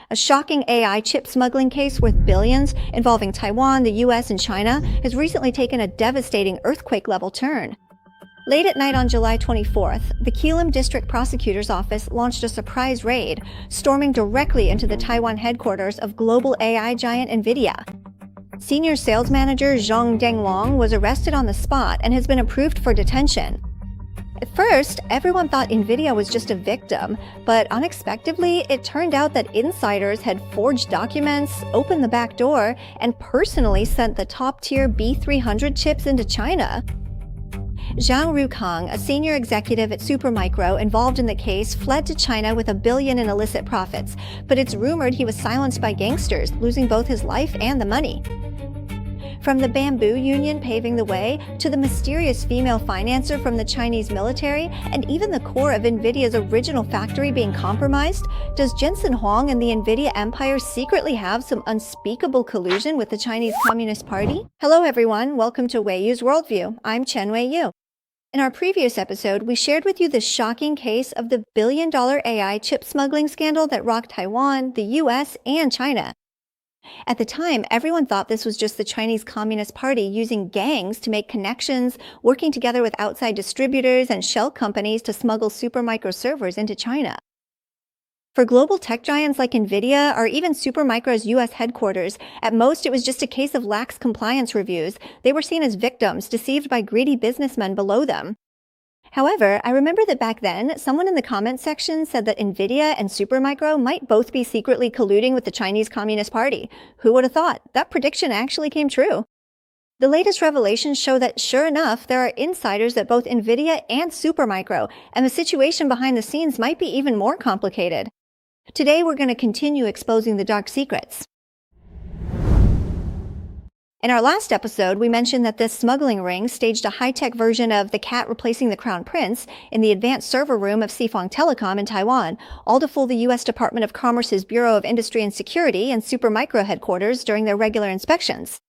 A shocking AI chip smuggling case worth billions involving Taiwan, the US, and China has recently taken a devastating earthquake-level turn. Late at night on July 24th, the Keelum District Prosecutor's Office launched a surprise raid, storming directly into the Taiwan headquarters of global AI giant NVIDIA. Senior sales manager Zhong Genglong was arrested on the spot and has been approved for detention. At first, everyone thought NVIDIA was just a victim, but unexpectedly, it turned out that insiders had forged documents, opened the back door, and personally sent the top-tier B300 chips into China. Zhang Rukang, a senior executive at Supermicro involved in the case, fled to China with $1 billion in illicit profits, but it's rumored he was silenced by gangsters, losing both his life and the money. From the bamboo union paving the way, to the mysterious female financer from the Chinese military, and even the core of NVIDIA's original factory being compromised, does Jensen Huang and the NVIDIA empire secretly have some unspeakable collusion with the Chinese Communist Party? Hello everyone, welcome to Weiyu's Worldview. I'm Chen Weiyu. In our previous episode, we shared with you the shocking case of the billion-dollar AI chip smuggling scandal that rocked Taiwan, the US, and China. At the time, everyone thought this was just the Chinese Communist Party using gangs to make connections, working together with outside distributors and shell companies to smuggle Supermicro servers into China. For global tech giants like NVIDIA or even Supermicro's US headquarters, at most it was just a case of lax compliance reviews. They were seen as victims, deceived by greedy businessmen below them. However, I remember that back then, someone in the comments section said that NVIDIA and Supermicro might both be secretly colluding with the Chinese Communist Party. Who would have thought? That prediction actually came true. The latest revelations show that, sure enough, there are insiders at both NVIDIA and Supermicro, and the situation behind the scenes might be even more complicated. Today, we're going to continue exposing the dark secrets. In our last episode, we mentioned that this smuggling ring staged a high-tech version of The Cat Replacing the Crown Prince in the advanced server room of Sifang Telecom in Taiwan, all to fool the U.S. Department of Commerce's Bureau of Industry and Security and Supermicro headquarters during their regular inspections.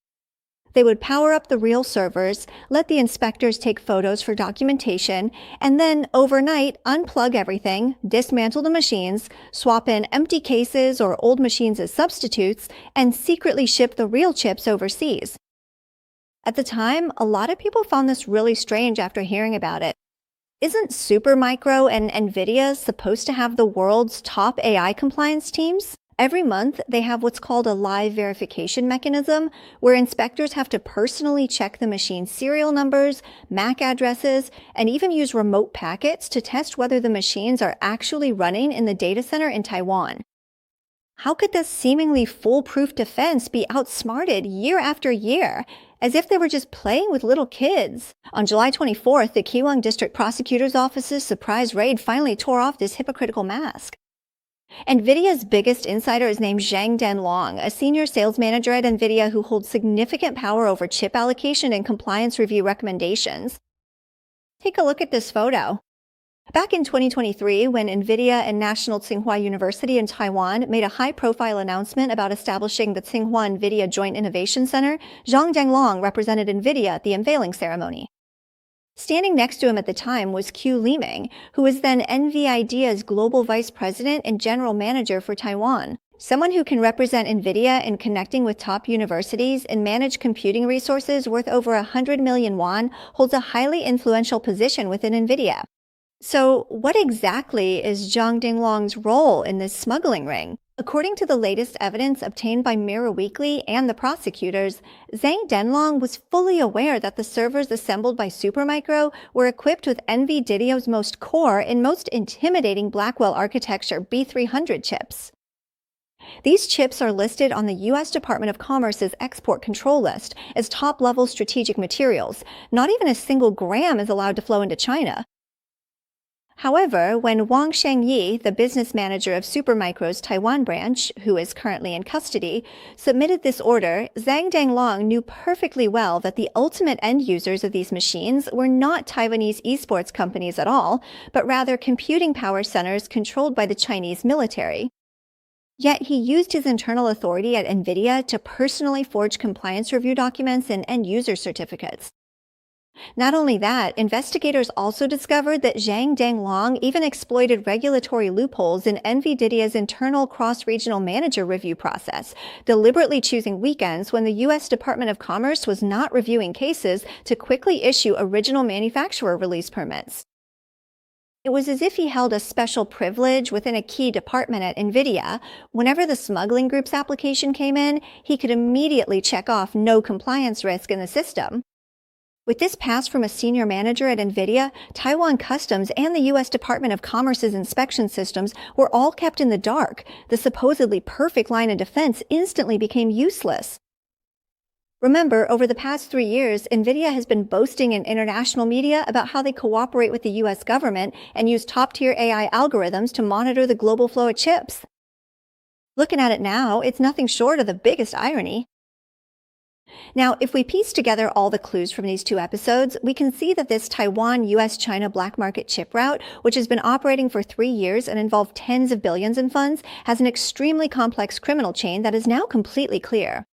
They would power up the real servers, let the inspectors take photos for documentation, and then, overnight, unplug everything, dismantle the machines, swap in empty cases or old machines as substitutes, and secretly ship the real chips overseas. At the time, a lot of people found this really strange after hearing about it. Isn't Supermicro and NVIDIA supposed to have the world's top AI compliance teams? Every month, they have what's called a live verification mechanism, where inspectors have to personally check the machine's serial numbers, MAC addresses, and even use remote packets to test whether the machines are actually running in the data center in Taiwan. How could this seemingly foolproof defense be outsmarted year after year, as if they were just playing with little kids? On July 24th, the Keelung District Prosecutor's Office's surprise raid finally tore off this hypocritical mask. NVIDIA's biggest insider is named Zhang Genglong, a senior sales manager at NVIDIA who holds significant power over chip allocation and compliance review recommendations. Take a look at this photo. Back in 2023, when NVIDIA and National Tsinghua University in Taiwan made a high-profile announcement about establishing the Tsinghua-NVIDIA Joint Innovation Center, Zhong Genglong represented NVIDIA at the unveiling ceremony. Standing next to him at the time was Q Liming, who was then NVIDIA's global vice president and general manager for Taiwan. Someone who can represent NVIDIA in connecting with top universities and manage computing resources worth over 100 million won holds a highly influential position within NVIDIA. So what exactly is Zhang Genglong's role in this smuggling ring? According to the latest evidence obtained by Mirror Weekly and the prosecutors, Zhang Genglong was fully aware that the servers assembled by Supermicro were equipped with NVIDIA's most core and most intimidating Blackwell architecture B300 chips. These chips are listed on the U.S. Department of Commerce's export control list as top-level strategic materials. Not even a single gram is allowed to flow into China. However, when Wang Shengyi, the business manager of Supermicro's Taiwan branch, who is currently in custody, submitted this order, Zhang Genglong knew perfectly well that the ultimate end users of these machines were not Taiwanese esports companies at all, but rather computing power centers controlled by the Chinese military. Yet he used his internal authority at NVIDIA to personally forge compliance review documents and end-user certificates. Not only that, investigators also discovered that Zhong Genglong even exploited regulatory loopholes in NVIDIA's internal cross-regional manager review process, deliberately choosing weekends when the U.S. Department of Commerce was not reviewing cases to quickly issue original manufacturer release permits. It was as if he held a special privilege within a key department at NVIDIA. Whenever the smuggling group's application came in, he could immediately check off no compliance risk in the system. With this pass from a senior manager at NVIDIA, Taiwan Customs and the U.S. Department of Commerce's inspection systems were all kept in the dark. The supposedly perfect line of defense instantly became useless. Remember, over the past 3 years, NVIDIA has been boasting in international media about how they cooperate with the U.S. government and use top-tier AI algorithms to monitor the global flow of chips. Looking at it now, it's nothing short of the biggest irony. Now, if we piece together all the clues from these 2 episodes, we can see that this Taiwan-US-China black market chip route, which has been operating for 3 years and involved tens of billions in funds, has an extremely complex criminal chain that is now completely clear.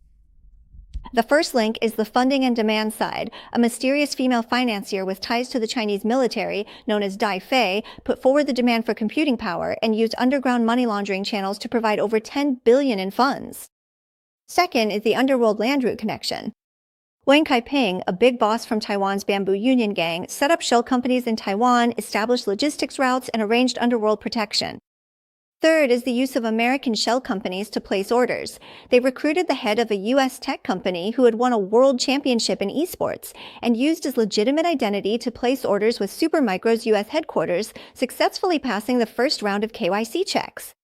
The first link is the funding and demand side. A mysterious female financier with ties to the Chinese military, known as Dai Fei, put forward the demand for computing power and used underground money laundering channels to provide over $10 billion in funds. Second is the underworld land route connection. Wang Kaiping, a big boss from Taiwan's Bamboo Union gang, set up shell companies in Taiwan, established logistics routes, and arranged underworld protection. Third is the use of American shell companies to place orders. They recruited the head of a U.S. tech company who had won a world championship in esports and used his legitimate identity to place orders with Supermicro's U.S. headquarters, successfully passing the first round of KYC checks.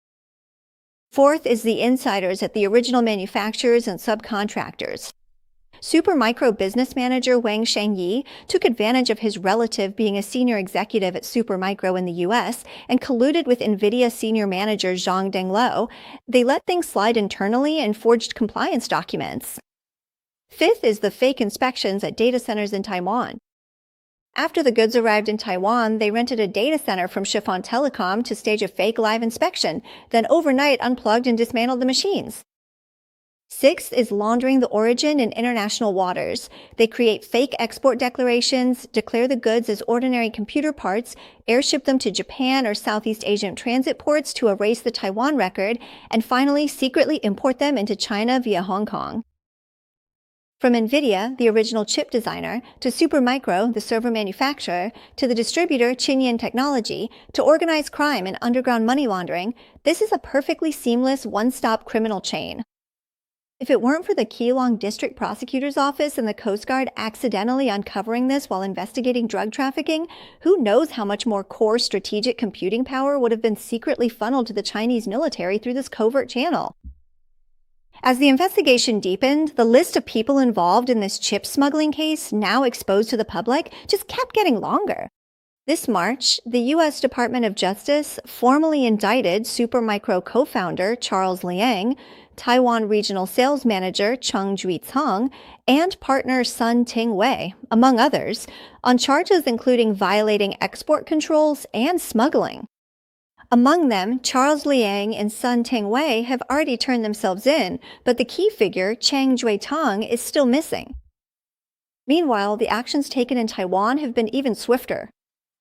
Fourth is the insiders at the original manufacturers and subcontractors. Supermicro business manager Wang Shengyi took advantage of his relative being a senior executive at Supermicro in the U.S. and colluded with NVIDIA senior manager Zhong Genglong. They let things slide internally and forged compliance documents. Fifth is the fake inspections at data centers in Taiwan. After the goods arrived in Taiwan, they rented a data center from Chiffon Telecom to stage a fake live inspection, then overnight unplugged and dismantled the machines. Sixth is laundering the origin in international waters. They create fake export declarations, declare the goods as ordinary computer parts, airship them to Japan or Southeast Asian transit ports to erase the Taiwan record, and finally secretly import them into China via Hong Kong. From NVIDIA, the original chip designer, to Supermicro, the server manufacturer, to the distributor Chinyan Technology, to organized crime and underground money laundering, this is a perfectly seamless one-stop criminal chain. If it weren't for the Keelung District Prosecutor's Office and the Coast Guard accidentally uncovering this while investigating drug trafficking, who knows how much more core strategic computing power would have been secretly funneled to the Chinese military through this covert channel. As the investigation deepened, the list of people involved in this chip smuggling case, now exposed to the public, just kept getting longer. This March, the U.S. Department of Justice formally indicted Supermicro co-founder Charles Liang, Taiwan Regional Sales Manager Cheng Jui-Cong, and partner Sun Ting-Wei, among others, on charges including violating export controls and smuggling. Among them, Charles Liang and Sun Ting-Wei have already turned themselves in, but the key figure, Cheng Jui-Tong, is still missing. Meanwhile, the actions taken in Taiwan have been even swifter.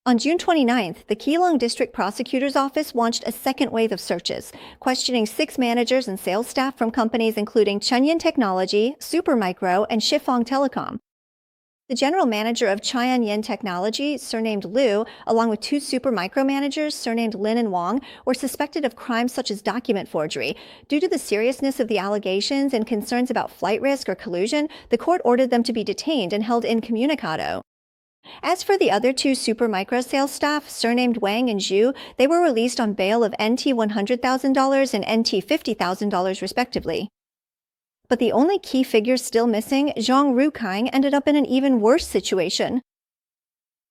On June 29th, the Keelung District Prosecutor's Office launched a second wave of searches, questioning 6 managers and sales staff from companies including Chinyan Technology, Supermicro, and Chiffon Telecom. The general manager of Chinyan Technology, surnamed Liu, along with 2 Supermicro managers, surnamed Lin and Wang, were suspected of crimes such as document forgery. Due to the seriousness of the allegations and concerns about flight risk or collusion, the court ordered them to be detained and held incommunicado. As for the other 2 Supermicro sales staff, surnamed Wang and Zhu, they were released on bail of NT $100,000 and NT $50,000 respectively. But the only key figure still missing, Zhang Rukai, ended up in an even worse situation.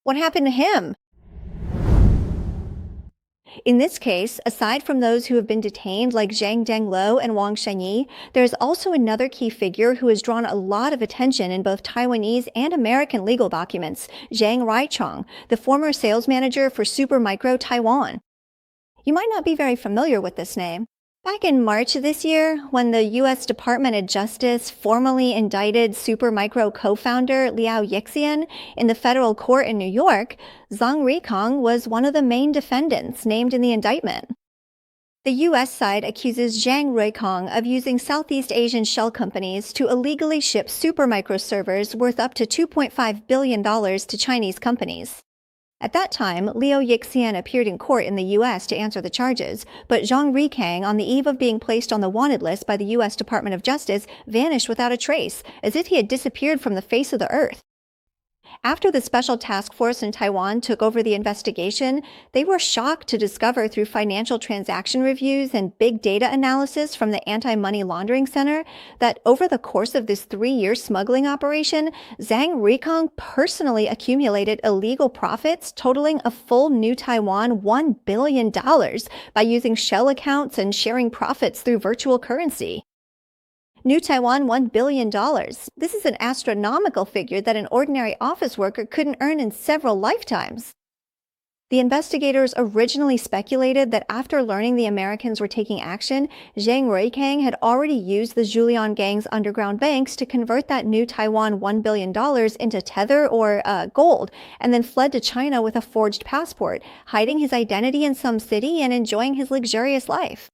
What happened to him? In this case, aside from those who have been detained like Zhang Genglong and Wang Shengyi, there is also another key figure who has drawn a lot of attention in both Taiwanese and American legal documents, Zhang Raichong, the former sales manager for Supermicro Taiwan. You might not be very familiar with this name. Back in March of this year, when the U.S. Department of Justice formally indicted Supermicro co-founder Liao Yixian in the federal court in New York, Zhong Genglong was one of the main defendants named in the indictment. The U.S. side accuses Zhang Ruikong of using Southeast Asian shell companies to illegally ship Supermicro servers worth up to $2.5 billion to Chinese companies. At that time, Liao Yixian appeared in court in the U.S. to answer the charges, but Zhang Genglong, on the eve of being placed on the wanted list by the U.S. Department of Justice, vanished without a trace, as if he had disappeared from the face of the earth. After the Special Task Force in Taiwan took over the investigation, they were shocked to discover through financial transaction reviews and big data analysis from the Anti-Money Laundering Center that over the course of this 3-year smuggling operation, Zhang Genglong personally accumulated illegal profits totaling a full New Taiwan $1 billion by using shell accounts and sharing profits through virtual currency. New Taiwan $1 billion. This is an astronomical figure that an ordinary office worker couldn't earn in several lifetimes. The investigators originally speculated that after learning the Americans were taking action, Zhang Genglong had already used the Julian gang's underground banks to convert that New Taiwan $1 billion into tether or gold, and then fled to China with a forged passport, hiding his identity in some city and enjoying his luxurious life.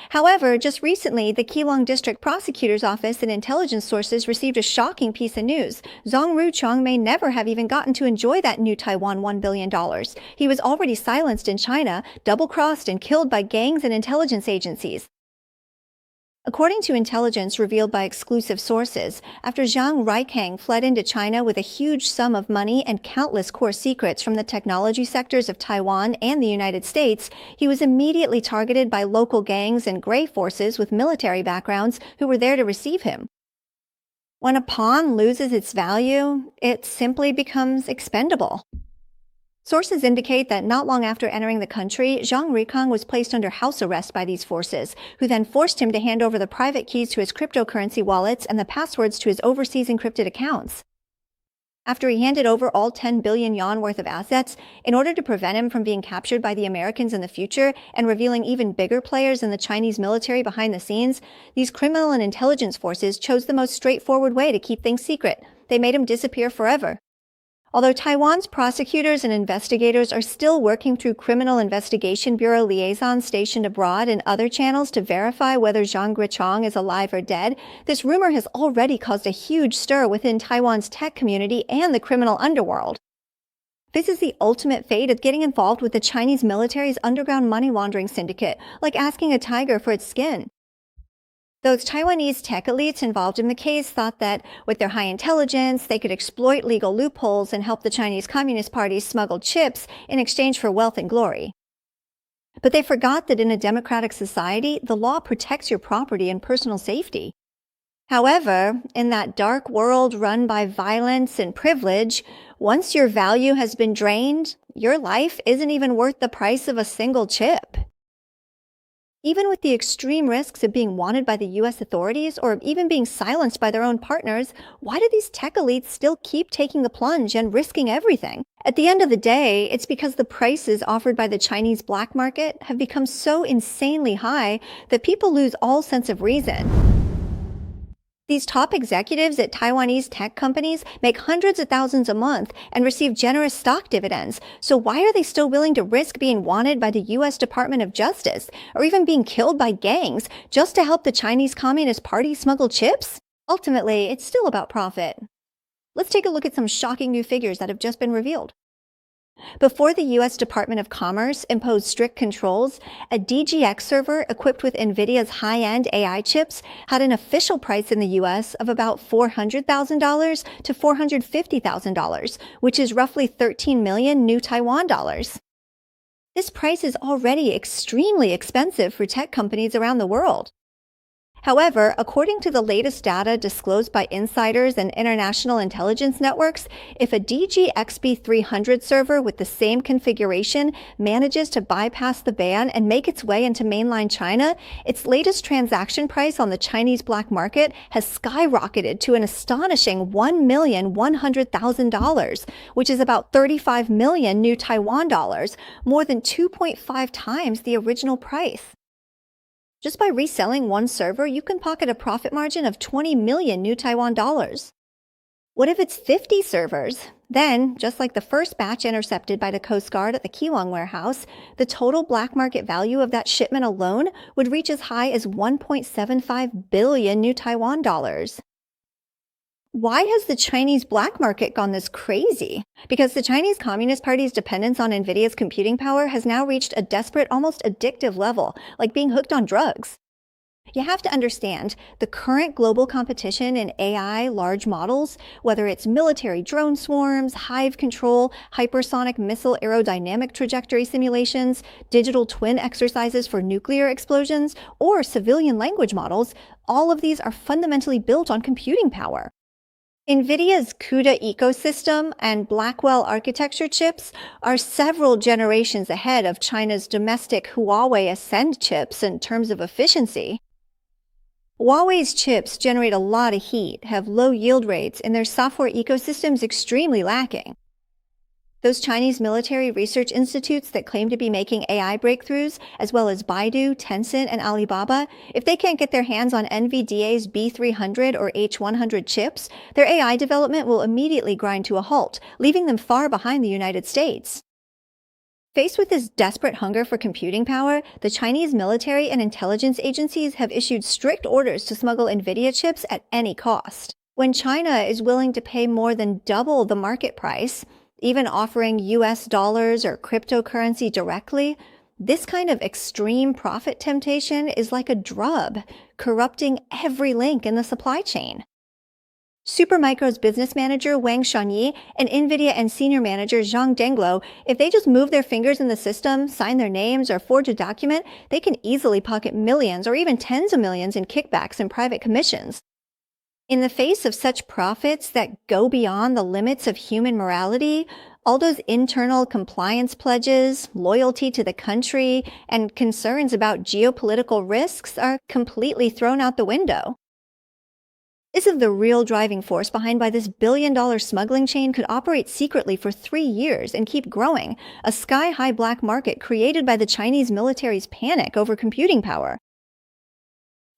However, just recently, the Keelung District Prosecutor's Office and intelligence sources received a shocking piece of news. Zhong Genglong may never have even gotten to enjoy that New Taiwan $1 billion. He was already silenced in China, double-crossed and killed by gangs and intelligence agencies. According to intelligence revealed by exclusive sources, after Zhang Genglong fled into China with a huge sum of money and countless core secrets from the technology sectors of Taiwan and the United States, he was immediately targeted by local gangs and gray forces with military backgrounds who were there to receive him. When a pawn loses its value, it simply becomes expendable. Sources indicate that not long after entering the country, Zhang Genglong was placed under house arrest by these forces, who then forced him to hand over the private keys to his cryptocurrency wallets and the passwords to his overseas encrypted accounts. After he handed over all 10 billion yuan worth of assets, in order to prevent him from being captured by the Americans in the future and revealing even bigger players in the Chinese military behind the scenes, these criminal and intelligence forces chose the most straightforward way to keep things secret. They made him disappear forever. Although Taiwan's prosecutors and investigators are still working through Criminal Investigation Bureau liaisons stationed abroad and other channels to verify whether Zhang Genglong is alive or dead, this rumor has already caused a huge stir within Taiwan's tech community and the criminal underworld. This is the ultimate fate of getting involved with the Chinese military's underground money laundering syndicate, like asking a tiger for its skin. Those Taiwanese tech elites involved in the case thought that, with their high intelligence, they could exploit legal loopholes and help the Chinese Communist Party smuggle chips in exchange for wealth and glory. But they forgot that in a democratic society, the law protects your property and personal safety. However, in that dark world run by violence and privilege, once your value has been drained, your life isn't even worth the price of a single chip. Even with the extreme risks of being wanted by the U.S. authorities or even being silenced by their own partners, why do these tech elites still keep taking the plunge and risking everything? At the end of the day, it's because the prices offered by the Chinese black market have become so insanely high that people lose all sense of reason. These top executives at Taiwanese tech companies make hundreds of thousands a month and receive generous stock dividends. So why are they still willing to risk being wanted by the U.S. Department of Justice or even being killed by gangs just to help the Chinese Communist Party smuggle chips? Ultimately, it's still about profit. Let's take a look at some shocking new figures that have just been revealed. Before the U.S. Department of Commerce imposed strict controls, a DGX server equipped with NVIDIA's high-end AI chips had an official price in the U.S. of about $400,000 to $450,000, which is roughly 13 million new Taiwan dollars. This price is already extremely expensive for tech companies around the world. However, according to the latest data disclosed by insiders and international intelligence networks, if a DGXB300 server with the same configuration manages to bypass the ban and make its way into mainland China, its latest transaction price on the Chinese black market has skyrocketed to an astonishing $1,100,000, which is about 35 million new Taiwan dollars, more than 2.5 times the original price. Just by reselling one server, you can pocket a profit margin of 20 million new Taiwan dollars. What if it's 50 servers? Then, just like the first batch intercepted by the Coast Guard at the Keelung warehouse, the total black market value of that shipment alone would reach as high as 1.75 billion new Taiwan dollars. Why has the Chinese black market gone this crazy? Because the Chinese Communist Party's dependence on NVIDIA's computing power has now reached a desperate, almost addictive level, like being hooked on drugs. You have to understand, the current global competition in AI large models, whether it's military drone swarms, hive control, hypersonic missile aerodynamic trajectory simulations, digital twin exercises for nuclear explosions, or civilian language models, all of these are fundamentally built on computing power. NVIDIA's CUDA ecosystem and Blackwell architecture chips are several generations ahead of China's domestic Huawei Ascend chips in terms of efficiency. Huawei's chips generate a lot of heat, have low yield rates, and their software ecosystem's extremely lacking. Those Chinese military research institutes that claim to be making AI breakthroughs, as well as Baidu, Tencent, and Alibaba, if they can't get their hands on NVIDIA's B300 or H100 chips, their AI development will immediately grind to a halt, leaving them far behind the United States. Faced with this desperate hunger for computing power, the Chinese military and intelligence agencies have issued strict orders to smuggle NVIDIA chips at any cost. When China is willing to pay more than double the market price, even offering US dollars or cryptocurrency directly, this kind of extreme profit temptation is like a drug, corrupting every link in the supply chain. Supermicro's business manager Wang Shanyi and NVIDIA and senior manager Zhong Genglong, if they just move their fingers in the system, sign their names, or forge a document, they can easily pocket millions or even tens of millions in kickbacks and private commissions. In the face of such profits that go beyond the limits of human morality, all those internal compliance pledges, loyalty to the country, and concerns about geopolitical risks are completely thrown out the window. This is the real driving force behind why this billion-dollar smuggling chain could operate secretly for 3 years and keep growing, a sky-high black market created by the Chinese military's panic over computing power.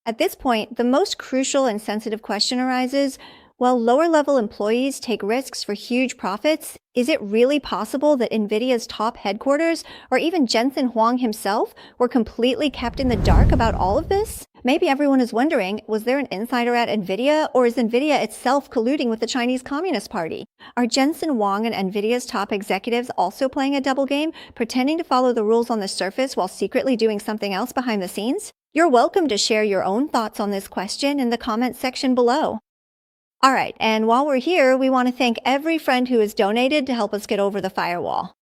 At this point, the most crucial and sensitive question arises, while lower-level employees take risks for huge profits, is it really possible that NVIDIA's top headquarters, or even Jensen Huang himself, were completely kept in the dark about all of this? Maybe everyone is wondering, was there an insider at NVIDIA, or is NVIDIA itself colluding with the Chinese Communist Party? Are Jensen Huang and NVIDIA's top executives also playing a double game, pretending to follow the rules on the surface while secretly doing something else behind the scenes? You're welcome to share your own thoughts on this question in the comments section below. Alright, and while we're here, we want to thank every friend who has donated to help us get over the firewall.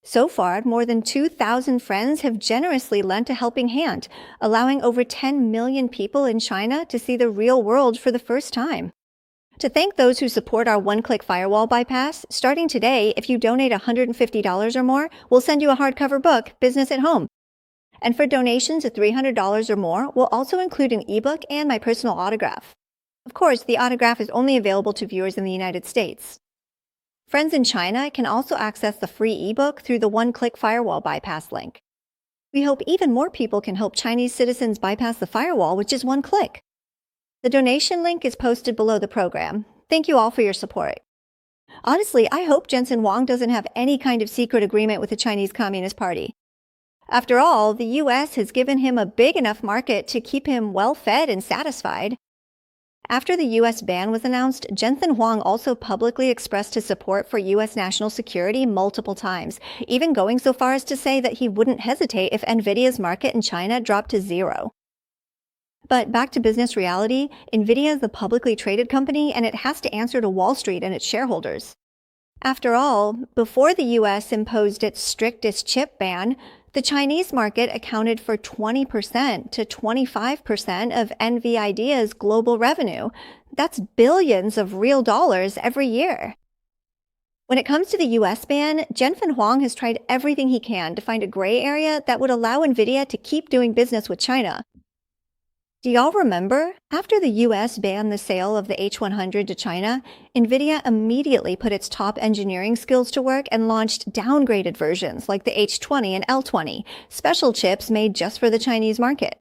So far, more than 2,000 friends have generously lent a helping hand, allowing over 10 million people in China to see the real world for the first time. To thank those who support our one-click firewall bypass, starting today, if you donate $150 or more, we'll send you a hardcover book, Business at Home. And for donations of $300 or more, we'll also include an ebook and my personal autograph. Of course, the autograph is only available to viewers in the United States. Friends in China can also access the free ebook through the one-click firewall bypass link. We hope even more people can help Chinese citizens bypass the firewall with just one click. The donation link is posted below the program. Thank you all for your support. Honestly, I hope Jensen Huang doesn't have any kind of secret agreement with the Chinese Communist Party. After all, the US has given him a big enough market to keep him well-fed and satisfied. After the U.S. ban was announced, Jensen Huang also publicly expressed his support for U.S. national security multiple times, even going so far as to say that he wouldn't hesitate if NVIDIA's market in China dropped to zero. But back to business reality, NVIDIA is a publicly traded company and it has to answer to Wall Street and its shareholders. After all, before the U.S. imposed its strictest chip ban, the Chinese market accounted for 20% to 25% of NVIDIA's global revenue. That's billions of real dollars every year. When it comes to the US ban, Jensen Huang has tried everything he can to find a gray area that would allow NVIDIA to keep doing business with China. Do y'all remember? After the US banned the sale of the H100 to China, NVIDIA immediately put its top engineering skills to work and launched downgraded versions like the H20 and L20, special chips made just for the Chinese market.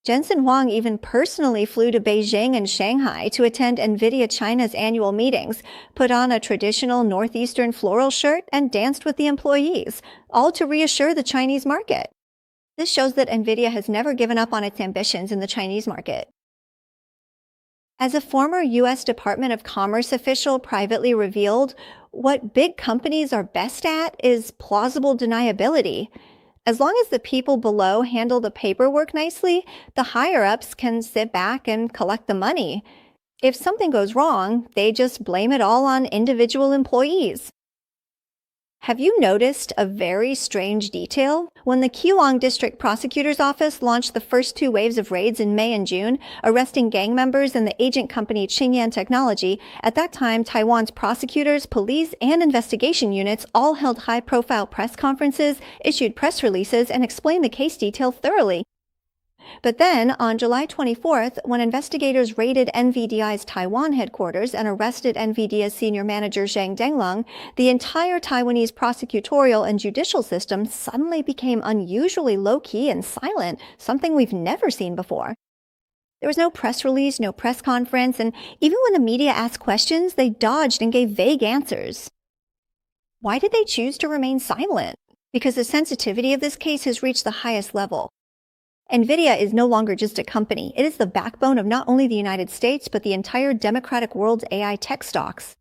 Jensen Huang even personally flew to Beijing and Shanghai to attend NVIDIA China's annual meetings, put on a traditional northeastern floral shirt, and danced with the employees, all to reassure the Chinese market. This shows that NVIDIA has never given up on its ambitions in the Chinese market. As a former U.S. Department of Commerce official privately revealed, what big companies are best at is plausible deniability. As long as the people below handle the paperwork nicely, the higher-ups can sit back and collect the money. If something goes wrong, they just blame it all on individual employees. Have you noticed a very strange detail? When the Keelung District Prosecutor's Office launched the first two waves of raids in May and June, arresting gang members and the agent company Qingyan Technology, at that time, Taiwan's prosecutors, police, and investigation units all held high-profile press conferences, issued press releases, and explained the case detail thoroughly. But then, on July 24th, when investigators raided NVIDIA's Taiwan headquarters and arrested NVIDIA's senior manager Zhong Genglong, the entire Taiwanese prosecutorial and judicial system suddenly became unusually low-key and silent, something we've never seen before. There was no press release, no press conference, and even when the media asked questions, they dodged and gave vague answers. Why did they choose to remain silent? Because the sensitivity of this case has reached the highest level. NVIDIA is no longer just a company. It is the backbone of not only the United States, but the entire democratic world's AI tech stocks.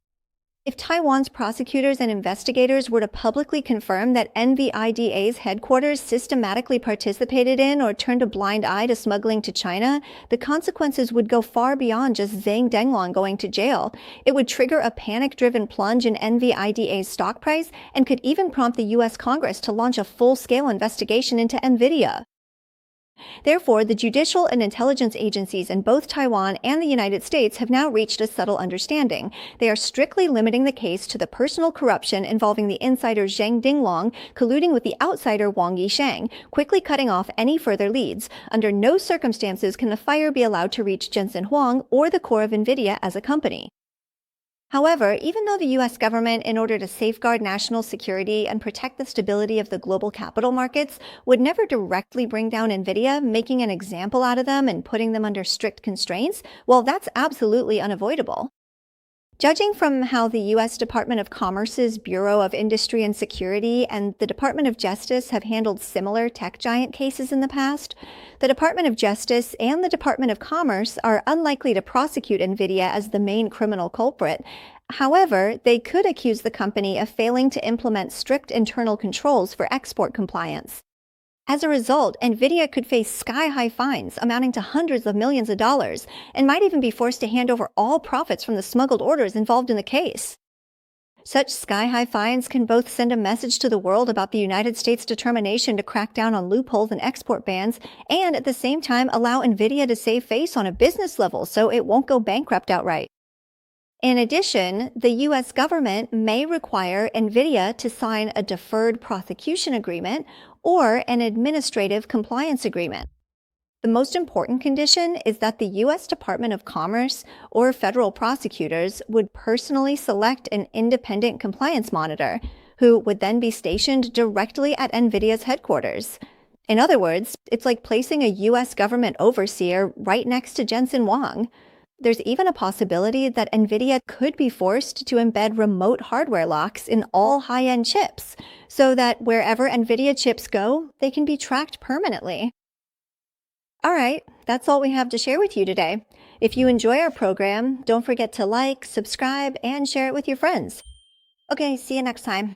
If Taiwan's prosecutors and investigators were to publicly confirm that NVIDIA's headquarters systematically participated in or turned a blind eye to smuggling to China, the consequences would go far beyond just Zhong Genglong going to jail. It would trigger a panic-driven plunge in NVIDIA's stock price and could even prompt the U.S. Congress to launch a full-scale investigation into NVIDIA. Therefore, the judicial and intelligence agencies in both Taiwan and the United States have now reached a subtle understanding. They are strictly limiting the case to the personal corruption involving the insider Zhong Genglong colluding with the outsider Wang Yisheng, quickly cutting off any further leads. Under no circumstances can the fire be allowed to reach Jensen Huang or the core of NVIDIA as a company. However, even though the U.S. government, in order to safeguard national security and protect the stability of the global capital markets, would never directly bring down NVIDIA, making an example out of them and putting them under strict constraints, well, that's absolutely unavoidable. Judging from how the U.S. Department of Commerce's Bureau of Industry and Security and the Department of Justice have handled similar tech giant cases in the past, the Department of Justice and the Department of Commerce are unlikely to prosecute NVIDIA as the main criminal culprit. However, they could accuse the company of failing to implement strict internal controls for export compliance. As a result, NVIDIA could face sky-high fines amounting to hundreds of millions of dollars and might even be forced to hand over all profits from the smuggled orders involved in the case. Such sky-high fines can both send a message to the world about the United States' determination to crack down on loopholes and export bans, and at the same time allow NVIDIA to save face on a business level so it won't go bankrupt outright. In addition, the U.S. government may require NVIDIA to sign a deferred prosecution agreement or an administrative compliance agreement. The most important condition is that the U.S. Department of Commerce or federal prosecutors would personally select an independent compliance monitor, who would then be stationed directly at NVIDIA's headquarters. In other words, it's like placing a U.S. government overseer right next to Jensen Huang. There's even a possibility that NVIDIA could be forced to embed remote hardware locks in all high-end chips, so that wherever NVIDIA chips go, they can be tracked permanently. All right, that's all we have to share with you today. If you enjoy our program, don't forget to like, subscribe, and share it with your friends. Okay, see you next time.